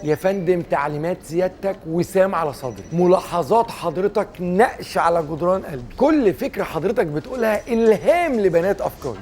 يا فندم تعليمات سيادتك وسام على صدري، ملاحظات حضرتك نقش على جدران قلبي، كل فكرة حضرتك بتقولها إلهام لبنات أفكاري.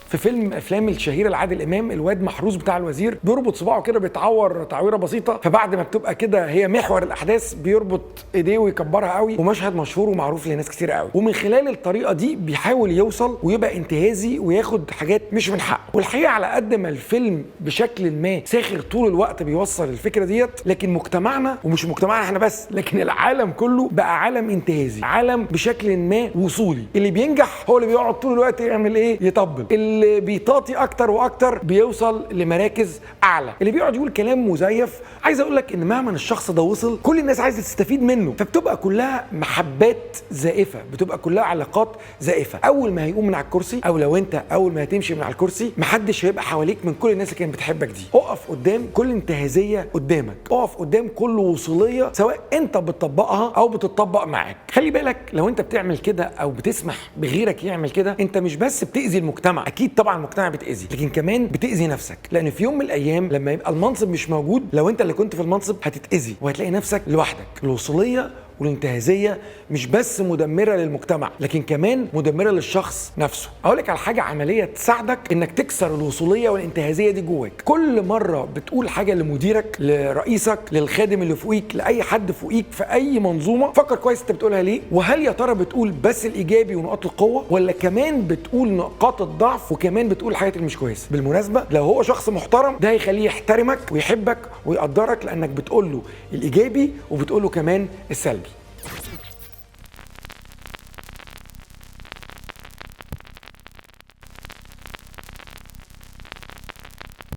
في فيلم من افلام الشهيره لعادل امام، الواد محروس بتاع الوزير بيربط صباعه كده بيتعور تعويره بسيطه، فبعد ما بتبقى كده هي محور الاحداث بيربط ايديه ويكبرها قوي، ومشهد مشهور ومعروف لناس كتير قوي. ومن خلال الطريقه دي بيحاول يوصل ويبقى انتهازي وياخد حاجات مش من حقه. والحقيقه على قد ما الفيلم بشكل ما ساخر طول الوقت بيوصل الفكره ديت، لكن مجتمعنا، ومش مجتمعنا احنا بس، لكن العالم كله بقى عالم انتهازي، عالم بشكل ما وصولي. اللي بينجح هو اللي بيقعد طول الوقت يعمل ايه؟ يطبل. اللي بيطاطي اكتر واكتر بيوصل لمراكز اعلى. اللي بيقعد يقول كلام مزيف، عايز اقول لك ان مهما الشخص ده وصل كل الناس عايزه تستفيد منه، فبتبقى كلها محبات زائفه، بتبقى كلها علاقات زائفه. اول ما هيقوم من على الكرسي، او لو انت اول ما هتمشي من على الكرسي، محدش هيبقى حواليك من كل الناس اللي كانت بتحبك دي. اقف قدام كل انتهازيه قدامك، اقف قدام كل وصوليه سواء انت بتطبقها او بتطبق معاك. خلي بالك لو انت بتعمل كده او بتسمح بغيرك يعمل كده، انت مش بس بتاذي المجتمع، اكيد طبعا المجتمع بتاذي، لكن كمان بتاذي نفسك، لان في يوم من الايام لما يبقى المنصب مش موجود، لو انت اللي كنت في المنصب هتتاذي وهتلاقي نفسك لوحدك. الوصوليه والانتهازيه مش بس مدمره للمجتمع، لكن كمان مدمره للشخص نفسه. اقول لك على حاجه عمليه تساعدك انك تكسر الوصوليه والانتهازيه دي جواك. كل مره بتقول حاجه لمديرك، لرئيسك، للخادم اللي فوقيك، لاي حد فوقيك في اي منظومه، فكر كويس انت بتقولها ليه، وهل يا ترى بتقول بس الايجابي ونقاط القوه، ولا كمان بتقول نقاط الضعف وكمان بتقول الحاجات اللي مش كويسه. بالمناسبه لو هو شخص محترم ده هيخليه يحترمك ويحبك ويقدرك، لانك بتقول له الايجابي وبتقول له كمان السلبي.